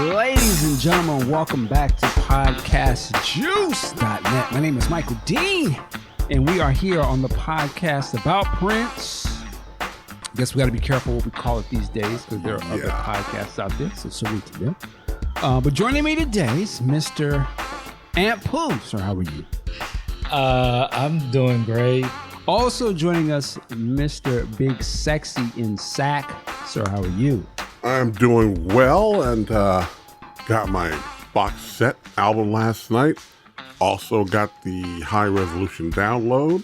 Ladies and gentlemen, welcome back to podcastjuice.net. My name is Michael Dean, and we are here on the podcast about Prince. I guess we got to be careful what we call it these days because there are other podcasts out there, so salute to them. But joining me today is Mr. Ant Pooh. Sir, how are you? I'm doing great. Also joining us, Mr. Big Sexy in Sack. Sir, how are you? I'm doing well and got my box set album last night. Also got the high resolution download.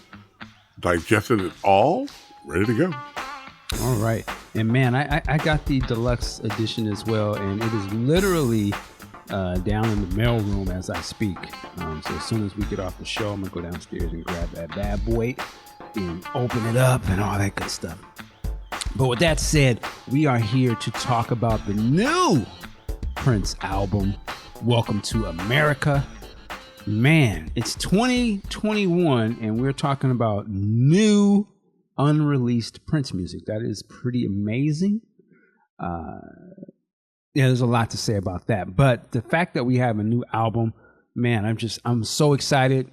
Digested it all. Ready to go. All right. And man, I got the deluxe edition as well. And it is literally down in the mail room as I speak. So as soon as we get off the show, I'm going to go downstairs and grab that bad boy and open it up and all that good stuff. But with that said, we are here to talk about the new Prince album, Welcome to America. Man, it's 2021 and we're talking about new unreleased Prince music. That is pretty amazing. There's a lot to say about that. But the fact that we have a new album, man, I'm so excited.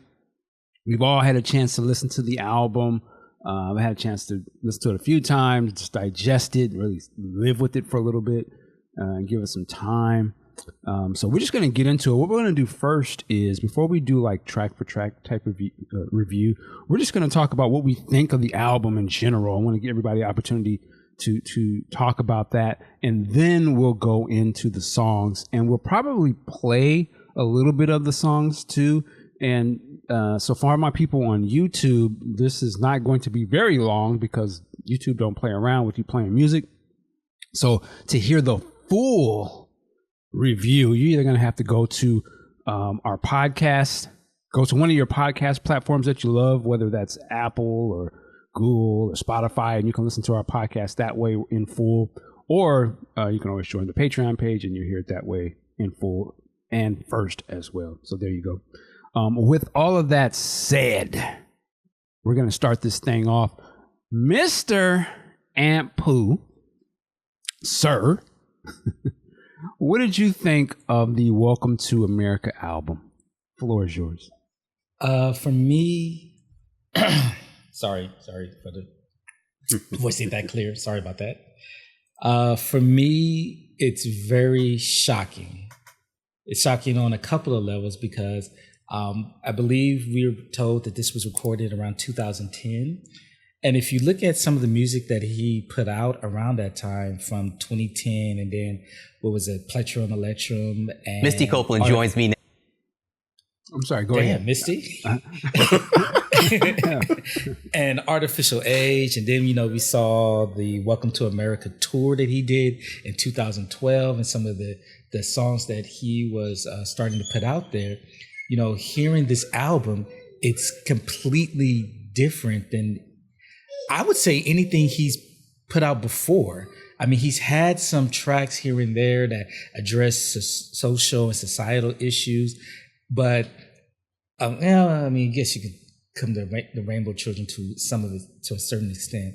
We've all had a chance to listen to the album. I had a chance to listen to it a few times, just digest it, really live with it for a little bit, and give it some time. So we're just going to get into it. What we're going to do first is, before we do like track for track type of review, we're just going to talk about what we think of the album in general. I want to give everybody the opportunity to talk about that, and then we'll go into the songs, and we'll probably play a little bit of the songs too. And so for my people on YouTube, this is not going to be very long because YouTube don't play around with you playing music. So to hear the full review, you're either going to have to go to our podcast, go to one of your podcast platforms that you love, whether that's Apple or Google or Spotify, and you can listen to our podcast that way in full. Or you can always join the Patreon page and you hear it that way in full and first as well. So there you go. With all of that said, we're going to start this thing off. Mr. Ant Pooh, sir, what did you think of the Welcome to America album? Floor is yours. For me, sorry for the voice ain't that clear. Sorry about that. For me, it's very shocking. It's shocking on a couple of levels because I believe we were told that this was recorded around 2010. And if you look at some of the music that he put out around that time from 2010, and then what was it, Plectrum Electrum, and Misty Copeland joins me now. I'm sorry, go ahead. Misty. And Artificial Age. And then, we saw the Welcome to America tour that he did in 2012 and some of the songs that he was starting to put out there. Hearing this album, it's completely different than, I would say, anything he's put out before. I mean, he's had some tracks here and there that address social and societal issues, but I guess you could come to the Rainbow Children to some of it to a certain extent.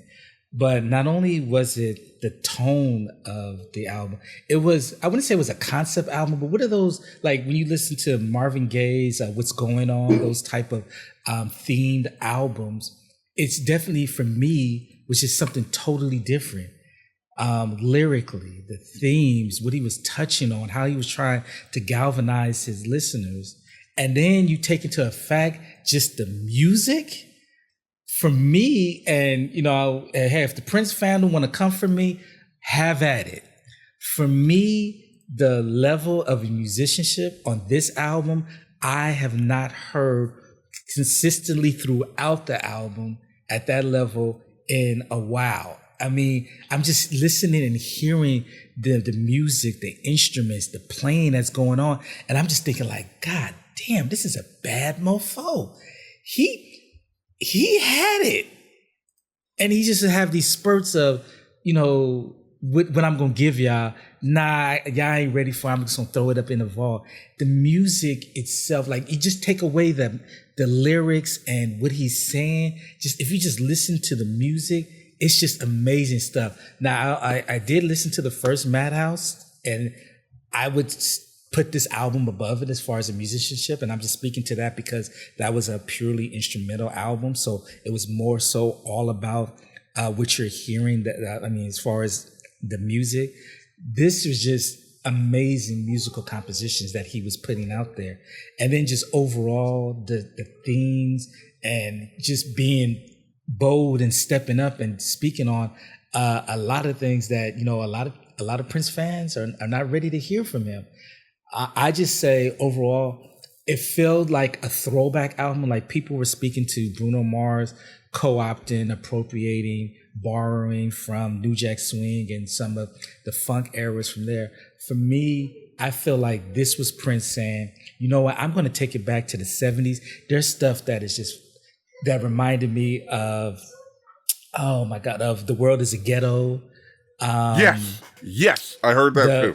But not only was it the tone of the album, it was, I wouldn't say it was a concept album, but what are those, like when you listen to Marvin Gaye's What's Going On, those type of themed albums, it's definitely, for me, was just something totally different. Lyrically, the themes, what he was touching on, how he was trying to galvanize his listeners. And then you take into effect just the music. For me, and hey, if the Prince fandom want to come for me, have at it. For me, the level of musicianship on this album, I have not heard consistently throughout the album at that level in a while. I mean, I'm just listening and hearing the music, the instruments, the playing that's going on, and I'm just thinking like, God damn, this is a bad mofo. He had it. And he just have these spurts of, what I'm going to give y'all. Nah, y'all ain't ready for it. I'm just going to throw it up in the vault. The music itself, like, you just take away the lyrics and what he's saying. Just if you just listen to the music, it's just amazing stuff. Now, I did listen to the first Madhouse, and I would put this album above it as far as a musicianship. And I'm just speaking to that because that was a purely instrumental album. So it was more so all about what you're hearing. I mean, as far as the music, this was just amazing musical compositions that he was putting out there. And then just overall the themes and just being bold and stepping up and speaking on a lot of things that, you know, a lot of Prince fans are not ready to hear from him. I just say overall, it felt like a throwback album. Like people were speaking to Bruno Mars, co-opting, appropriating, borrowing from New Jack Swing and some of the funk eras from there. For me, I feel like this was Prince saying, you know what, I'm going to take it back to the 70s. There's stuff that is just, that reminded me of, oh my God, of The World is a Ghetto. Yes, I heard that too.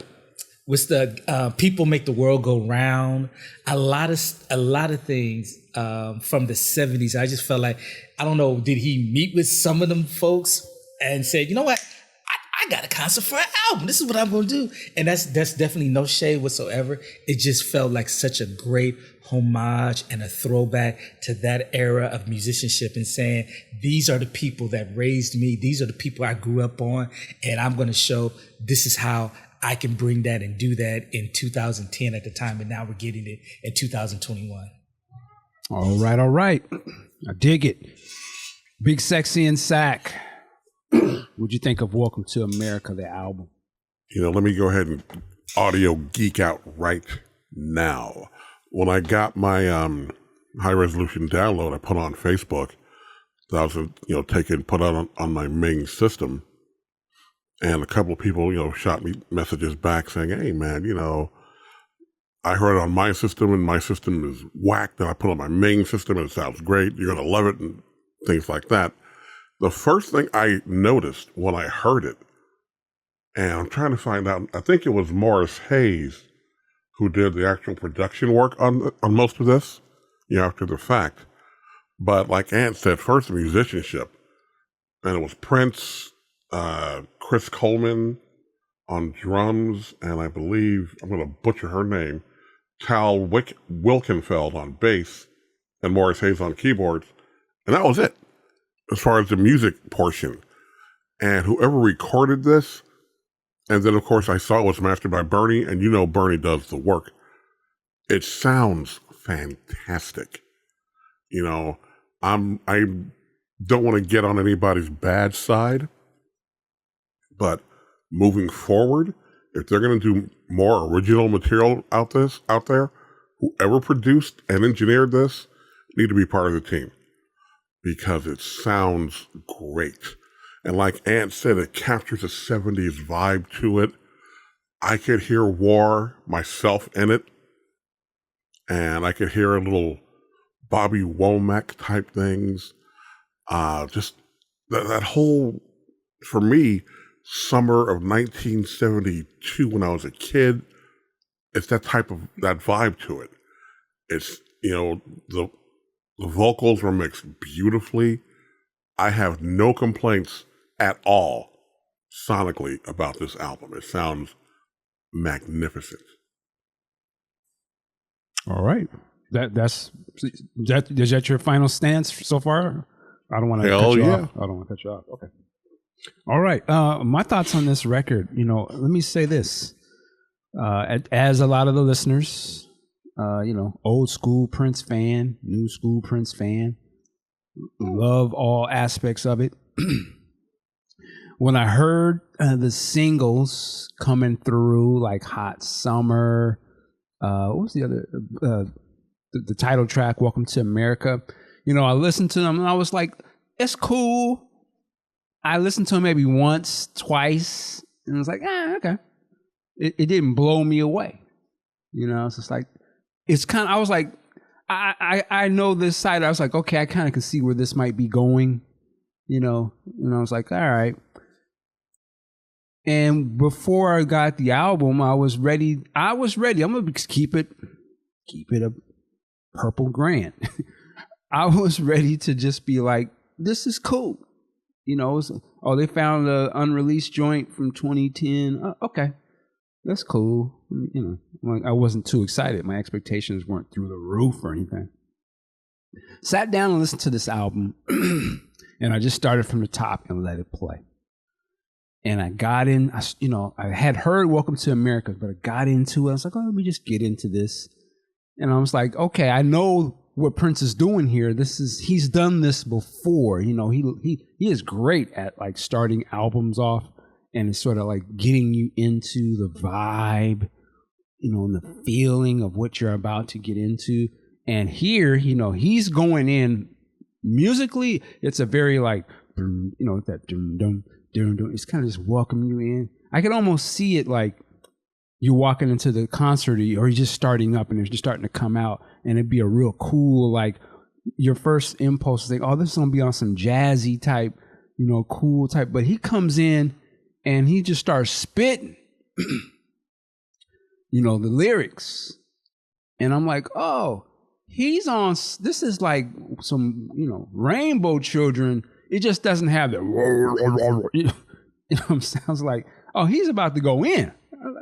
Was the People Make the World Go Round. A lot of things from the 70s. I just felt like, I don't know, did he meet with some of them folks and said, you know what, I got a concert for an album. This is what I'm going to do. And that's definitely no shade whatsoever. It just felt like such a great homage and a throwback to that era of musicianship and saying, these are the people that raised me. These are the people I grew up on. And I'm going to show this is how I can bring that and do that in 2010 at the time. And now we're getting it in 2021. All right. I dig it. Big Sexy and Sack. What'd you think of Welcome to America, the album? You know, let me go ahead and audio geek out right now. When I got my high resolution download, I put on Facebook. That I was, put out on my main system. And a couple of people, shot me messages back saying, hey, man, I heard it on my system and my system is whack. Then I put on my main system and it sounds great. You're going to love it and things like that. The first thing I noticed when I heard it, and I'm trying to find out, I think it was Morris Hayes who did the actual production work on most of this, after the fact. But like Ant said, first musicianship, and it was Prince, Chris Coleman on drums, and I believe, I'm going to butcher her name, Tal Wilkenfeld on bass, and Morris Hayes on keyboards, and that was it, as far as the music portion. And whoever recorded this, and then of course I saw it was mastered by Bernie, and Bernie does the work. It sounds fantastic. I don't want to get on anybody's bad side, but moving forward, if they're going to do more original material out there, whoever produced and engineered this need to be part of the team because it sounds great. And like Ant said, it captures a 70s vibe to it. I could hear War myself in it, and I could hear a little Bobby Womack type things. Just that whole, for me, summer of 1972 when I was a kid, it's that vibe to it. It's, the vocals were mixed beautifully. I have no complaints at all sonically about this album. It sounds magnificent. All right. Is that your final stance so far? I don't want to cut you off. I don't want to cut you off. Okay. All right. My thoughts on this record, let me say this. As a lot of the listeners, old school Prince fan, new school Prince fan, love all aspects of it. When I heard the singles coming through, like Hot Summer, what was the other, the title track, Welcome to America, I listened to them and I was like, it's cool. I listened to them maybe once, twice, and I was like, okay. It didn't blow me away. It's just like, it's kind of, I was like, I know this side. I was like, okay, I kind of can see where this might be going, and I was like, all right. And before I got the album, I was ready. I'm going to keep it a purple grand. I was ready to just be like, this is cool. They found an unreleased joint from 2010. Okay, that's cool. you know, I wasn't too excited. My expectations weren't through the roof or anything. Sat down and listened to this album, and I just started from the top and let it play. And I got in, I had heard Welcome to America, but I got into it. I was like, oh, let me just get into this. And I was like, okay, I know what Prince is doing here. He's done this before. You know, he is great at like starting albums off, and it's sort of like getting you into the vibe, you know, and the feeling of what you're about to get into. And here, you know, he's going in musically. It's a very like, you know, that dum dum dum dum. It's kind of just welcoming you in. I can almost see it like you're walking into the concert, or you're just starting up and it's just starting to come out, and it'd be a real cool, like your first impulse is like, oh, this is gonna be on some jazzy type, you know, cool type. But he comes in and he just starts spitting, you know, the lyrics, and I'm like, oh. He's on, this is like some, you know, Rainbow Children. It just doesn't have the, you know what I'm saying? I was like, oh, he's about to go in.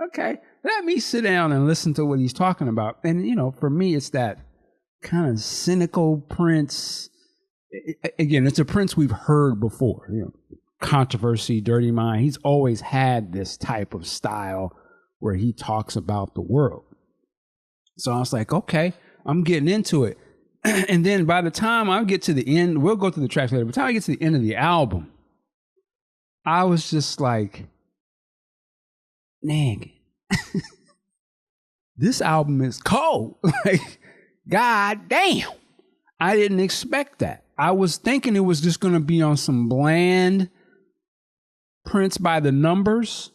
Okay, let me sit down and listen to what he's talking about. And, you know, for me, it's that kind of cynical Prince. Again, it's a Prince we've heard before, you know, Controversy, Dirty Mind. He's always had this type of style where he talks about the world. So I was like, okay. I'm getting into it. And then by the time I get to the end, we'll go to the tracks later. By the time I get to the end of the album, I was just like, nigga, this album is cold. Like, God damn. I didn't expect that. I was thinking it was just going to be on some bland Prince by the numbers.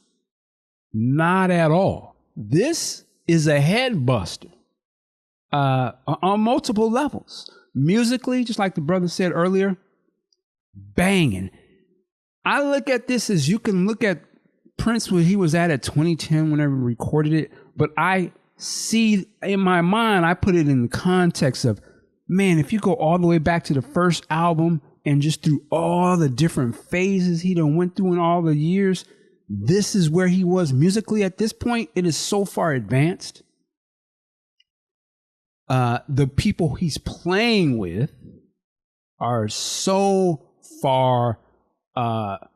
Not at all. This is a head buster. On multiple levels. Musically, just like the brother said earlier, banging. I look at this as you can look at Prince where he was at 2010 whenever he recorded it, but I see in my mind, I put it in the context of, man, if you go all the way back to the first album and just through all the different phases he done went through in all the years, this is where he was musically at this point. It is so far advanced. The people he's playing with are so far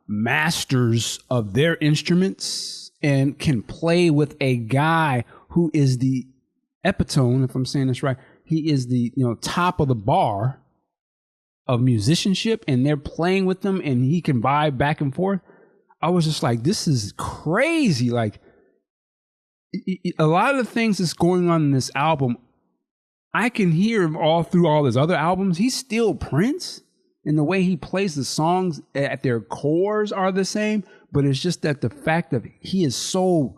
masters of their instruments and can play with a guy who is the epitome, if I'm saying this right. He is the, you know, top of the bar of musicianship, and they're playing with them and he can vibe back and forth. I was just like, this is crazy. Like a lot of the things that's going on in this album, I can hear all through all his other albums. He's still Prince, and the way he plays the songs at their cores are the same. But it's just that the fact that he is so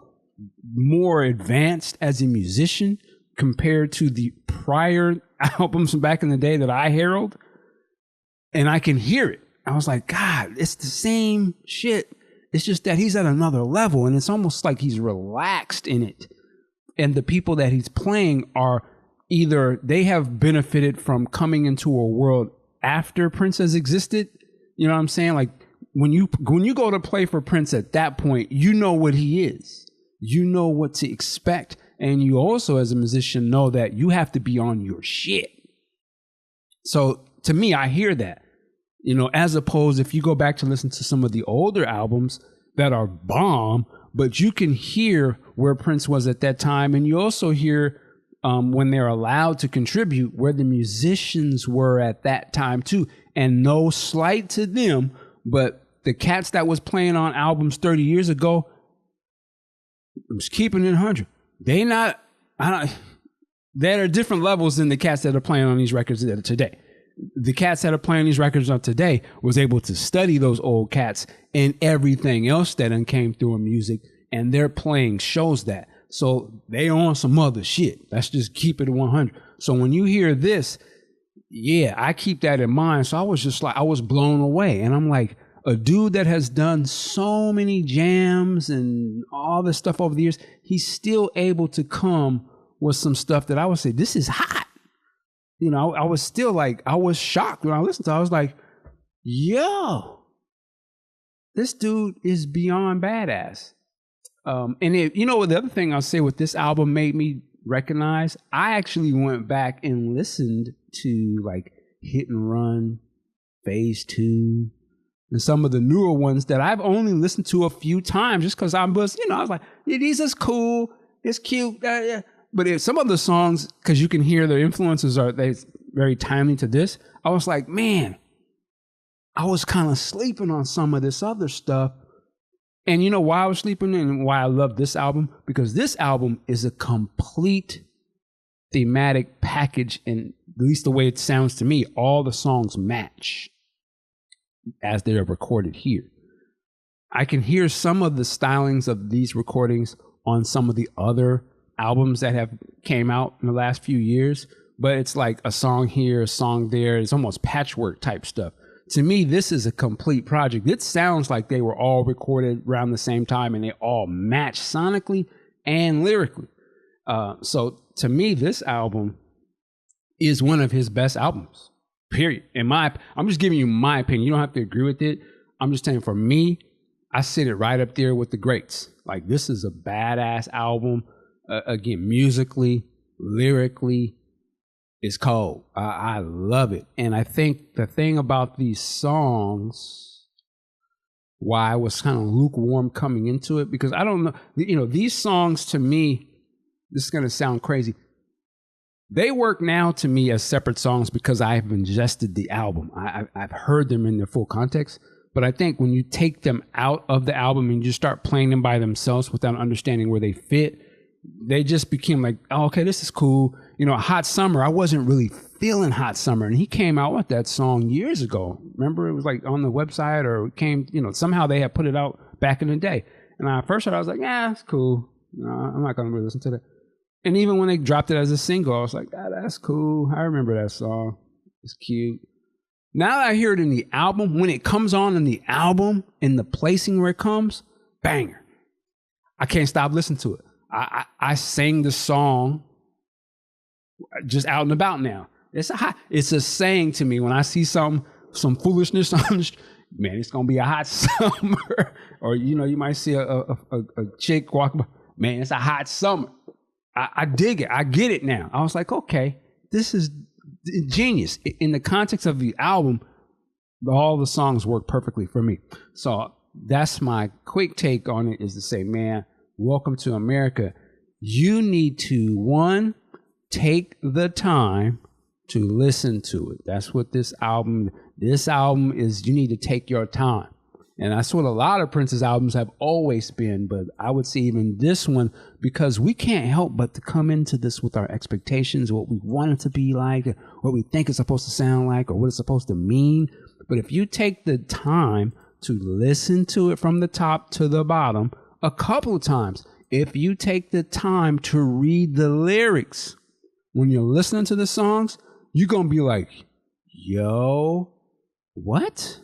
more advanced as a musician compared to the prior albums back in the day that I herald, and I can hear it. I was like, God, it's the same shit. It's just that he's at another level, and it's almost like he's relaxed in it. And the people that he's playing are either they have benefited from coming into a world after Prince has existed. You know what I'm saying? Like when you go to play for Prince at that point, you know what he is. You know what to expect. And you also, as a musician, know that you have to be on your shit. So to me, I hear that, you know, as opposed if you go back to listen to some of the older albums that are bomb, but you can hear where Prince was at that time. And you also hear when they're allowed to contribute, where the musicians were at that time too. And no slight to them, but the cats that was playing on albums 30 years ago, I'm just keeping it 100. There are different levels than the cats that are playing on these records today. The cats that are playing these records on today was able to study those old cats and everything else that came through in music, and their playing shows that. So they on some other shit. Let's just keep it 100. So when you hear this, yeah, I keep that in mind. So I was just like, I was blown away. And I'm like, a dude that has done so many jams and all this stuff over the years, he's still able to come with some stuff that I would say, this is hot. You know, I was still like, I was shocked when I listened to it. I was like, yo, this dude is beyond badass. The other thing I'll say with this album made me recognize, I actually went back and listened to like Hit and Run, Phase 2, and some of the newer ones that I've only listened to a few times just because I was like, yeah, these is cool, it's cute. But if some of the songs, because you can hear the influences they very timely to this, I was like, man, I was kind of sleeping on some of this other stuff. And you know why I was sleeping and why I love this album? Because this album is a complete thematic package, and at least the way it sounds to me, all the songs match as they're recorded here. I can hear some of the stylings of these recordings on some of the other albums that have came out in the last few years, but it's like a song here, a song there. It's almost patchwork type stuff. To me, this is a complete project. It sounds like they were all recorded around the same time and they all match sonically and lyrically. So to me, this album is one of his best albums, period. I'm just giving you my opinion. You don't have to agree with it. I'm just saying, for me, I sit it right up there with the greats. Like, this is a badass album. Again, musically, lyrically, it's cold. I love it. And I think the thing about these songs, why I was kind of lukewarm coming into it, because I don't know, these songs to me, this is going to sound crazy, they work now to me as separate songs because I've ingested the album. I've heard them in their full context. But I think when you take them out of the album and you just start playing them by themselves without understanding where they fit, they just became like, oh, okay, this is cool. Hot Summer, I wasn't really feeling Hot Summer. And he came out with that song years ago. Remember, it was like on the website, or it came, somehow they had put it out back in the day. And I first heard, I was like, yeah, it's cool. I'm not going to really listen to that. And even when they dropped it as a single, I was like, that's cool. I remember that song. It's cute. Now that I hear it in the album, when it comes on in the album, in the placing where it comes, banger. I can't stop listening to it. I sang the song just out and about now. It's a saying to me when I see some foolishness on the street. Man, it's gonna be a hot summer. Or you might see a chick walking by. Man, it's a hot summer. I dig it. I get it now. I was like, okay, this is genius. In the context of the album, all the songs work perfectly for me. So that's my quick take on it, is to say, man, welcome to America. You need to, one, take the time to listen to it. That's what this album is. You need to take your time. And that's what a lot of Prince's albums have always been. But I would say even this one, because we can't help but to come into this with our expectations, what we want it to be like, what we think it's supposed to sound like, or what it's supposed to mean. But if you take the time to listen to it from the top to the bottom a couple of times, if you take the time to read the lyrics when you're listening to the songs, you're going to be like, yo, what?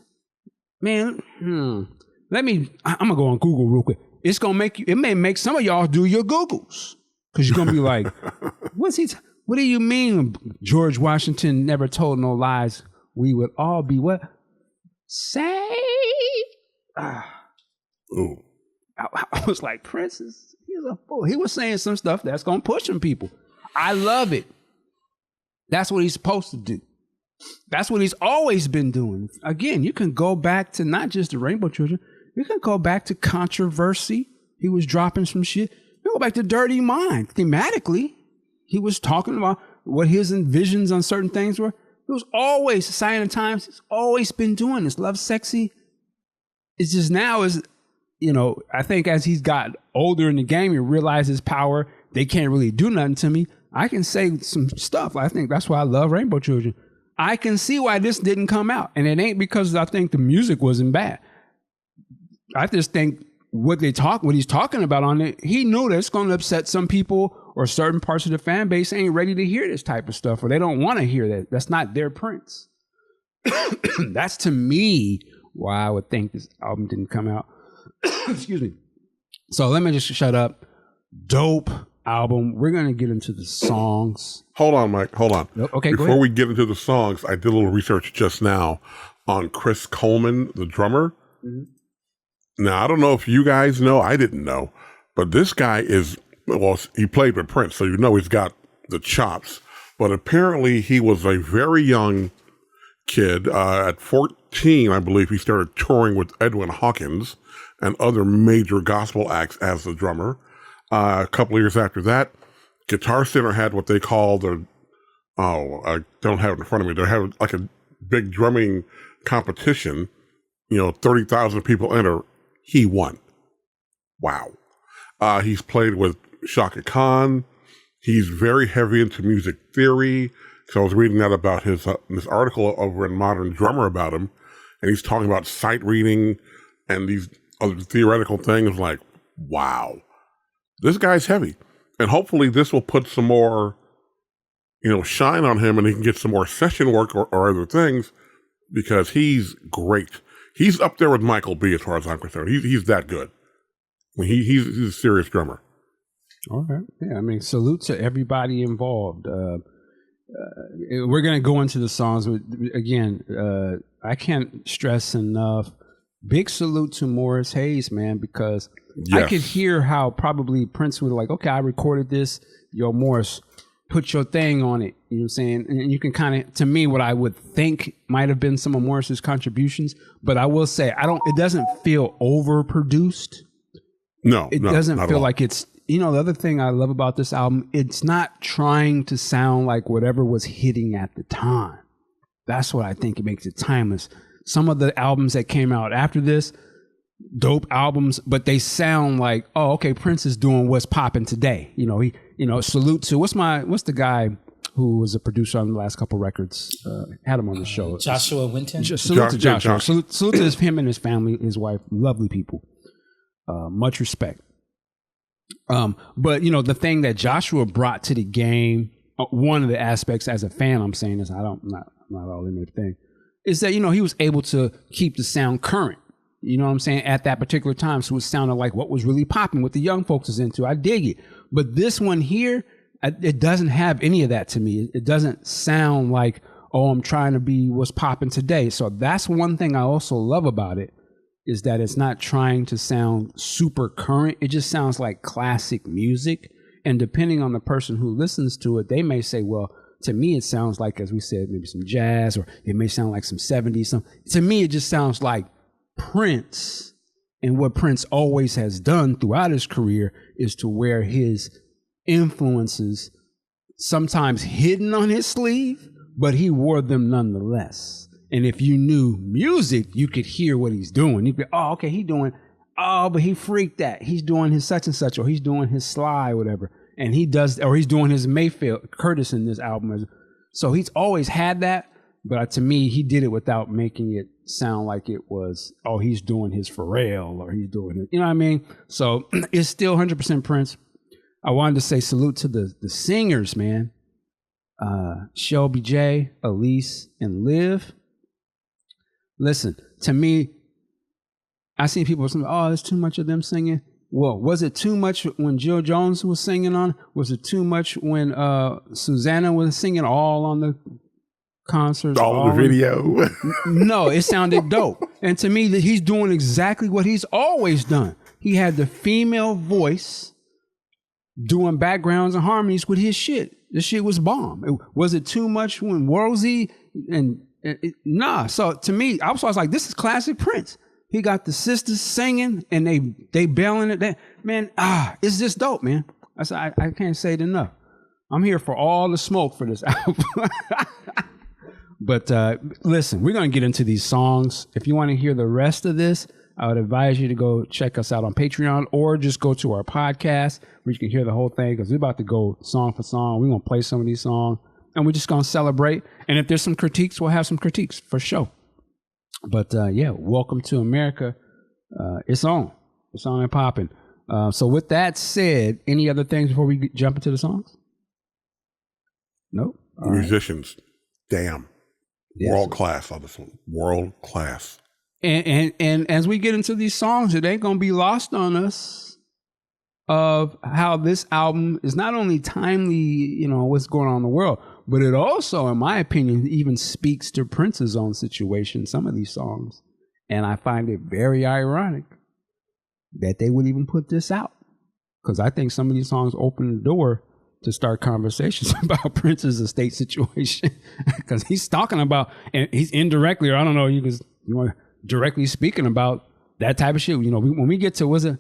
Man, I'm going to go on Google real quick. It may make some of y'all do your Googles, because you're going to be like, what do you mean George Washington never told no lies? We would all be what? Saved? Ooh. I was like, Prince he's a fool. He was saying some stuff that's going to push some people. I love it. That's what he's supposed to do. That's what he's always been doing. Again, you can go back to not just the Rainbow Children. You can go back to Controversy. He was dropping some shit. You go back to Dirty Mind. Thematically, he was talking about what his visions on certain things were. It was always a sign of the times. He's always been doing this. Love Sexy. It's just now I think as he's got older in the game and realized his power, they can't really do nothing to me. I can say some stuff. I think that's why I love Rainbow Children. I can see why this didn't come out. And it ain't because I think the music wasn't bad. I just think what he's talking about on it, he knew that's going to upset some people, or certain parts of the fan base ain't ready to hear this type of stuff, or they don't want to hear that. That's not their Prince. That's, to me, why I would think this album didn't come out. Excuse me. So let me just shut up. Dope album. We're going to get into the songs. Hold on, Mike. Hold on. Okay, Before we get into the songs, I did a little research just now on Chris Coleman, the drummer. Mm-hmm. Now, I don't know if you guys know. I didn't know. But this guy he played with Prince, so you know he's got the chops. But apparently he was a very young kid. At 14, I believe, he started touring with Edwin Hawkins and other major gospel acts as the drummer. A couple of years after that, Guitar Center had what they called I don't have it in front of me. They had like a big drumming competition. 30,000 people enter. He won. Wow. He's played with Shaka Khan. He's very heavy into music theory. So I was reading that about this article over in Modern Drummer about him, and he's talking about sight reading and these other theoretical things. Like, wow, this guy's heavy, and hopefully this will put some more, shine on him, and he can get some more session work or other things, because he's great. He's up there with Michael B. as far as I'm concerned. He's that good. He's a serious drummer. All right. Yeah, I mean, salute to everybody involved. We're going to go into the songs. Again, I can't stress enough, big salute to Morris Hayes, man, because I could hear how probably Prince was like, okay, I recorded this. Yo, Morris, put your thing on it. You know what I'm saying? And you can kind of, to me, what I would think might have been some of Morris's contributions, but I will say, it doesn't feel overproduced. No, it doesn't feel like it's, the other thing I love about this album, it's not trying to sound like whatever was hitting at the time. That's what I think it makes it timeless. Some of the albums that came out after this, dope albums, but they sound like, oh, okay, Prince is doing what's popping today. Salute to, what's the guy who was a producer on the last couple records, had him on the show. Joshua Winton. Salute to Joshua. Salute to him and his family, his wife, lovely people. Much respect. But the thing that Joshua brought to the game, one of the aspects as a fan, I'm saying this, I'm not all in the thing, is that, he was able to keep the sound current, you know what I'm saying, at that particular time. So it sounded like what was really popping, what the young folks is into. I dig it. But this one here, it doesn't have any of that to me. It doesn't sound like, oh, I'm trying to be what's popping today. So that's one thing I also love about it, is that it's not trying to sound super current. It just sounds like classic music. And depending on the person who listens to it, they may say, well, to me, it sounds like, as we said, maybe some jazz, or it may sound like some 70s. To me, it just sounds like Prince. And what Prince always has done throughout his career is to wear his influences, sometimes hidden on his sleeve, but he wore them nonetheless. And if you knew music, you could hear what he's doing. You'd be, oh, okay, but he freaked that. He's doing his such and such, or he's doing his Sly, whatever. And he's doing his Mayfield, Curtis in this album. So he's always had that. But to me, he did it without making it sound like it was, oh, he's doing his Pharrell, or he's doing it. You know what I mean? So it's still 100% Prince. I wanted to say salute to the singers, man. Shelby J, Elise, and Liv. Listen, to me, I seen people saying, oh, there's too much of them singing. Well, was it too much when Jill Jones was singing on? Was it too much when Susanna was singing all on the concerts? All the video? No, it sounded dope. And to me, that he's doing exactly what he's always done. He had the female voice doing backgrounds and harmonies with his shit. The shit was bomb. Was it too much when Worzy and... Nah, so to me, I was like, this is classic Prince. He got the sisters singing and they bailing it. Man, it's just dope, man. I can't say it enough. I'm here for all the smoke for this album. But listen, we're going to get into these songs. If you want to hear the rest of this, I would advise you to go check us out on Patreon, or just go to our podcast where you can hear the whole thing, because we're about to go song for song. We're going to play some of these songs. And we're just going to celebrate. And if there's some critiques, we'll have some critiques for sure. But Welcome to America. It's on. It's on and popping. So with that said, any other things before we jump into the songs? Nope. All Musicians. Right. Damn. Yes. World class on this one. World class. And as we get into these songs, it ain't going to be lost on us of how this album is not only timely, what's going on in the world, but it also, in my opinion, even speaks to Prince's own situation, some of these songs. And I find it very ironic that they would even put this out because I think some of these songs open the door to start conversations about Prince's estate situation, because he's talking about, and he's indirectly, or I don't know, you know, directly speaking about that type of shit. You know, when we get to, was it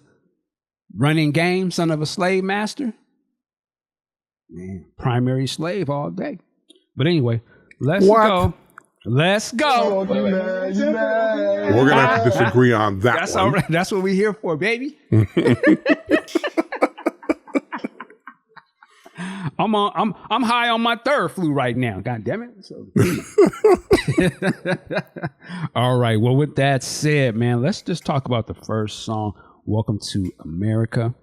Running Game, Son of a Slave Master? Man, primary slave all day. But anyway, let's go. Let's go. We're gonna have to disagree on that. That's one. all right. That's what we're here for, baby. I'm high on my third flu right now. God damn it. So. All right. Well, with that said, man, let's just talk about the first song, Welcome to America.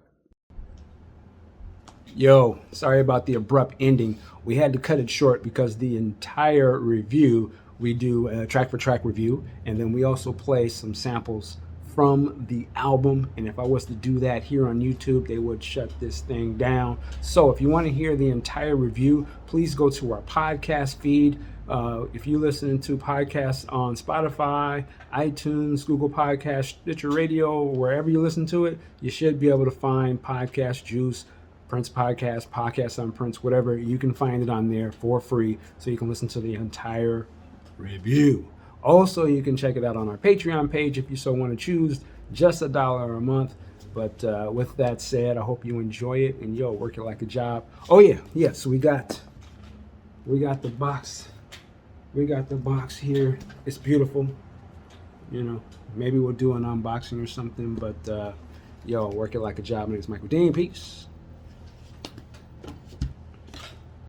Yo, sorry about the abrupt ending. We had to cut it short because the entire review, we do a track for track review, and then we also play some samples from the album. And if I was to do that here on YouTube, they would shut this thing down. So if you want to hear the entire review, please go to our podcast feed. If you listen to podcasts on Spotify, iTunes, Google Podcasts, Stitcher Radio, wherever you listen to it, you should be able to find Podcast Juice, Prince Podcast, Podcast on Prince, whatever. You can find it on there for free, so you can listen to the entire review. Also, you can check it out on our Patreon page if you so want to choose, just $1 a month. But with that said, I hope you enjoy it, and yo, work it like a job. Oh yeah, so we got the box. We got the box here. It's beautiful. You know, maybe we'll do an unboxing or something, but yo, work it like a job. My name is Michael Dean. Peace.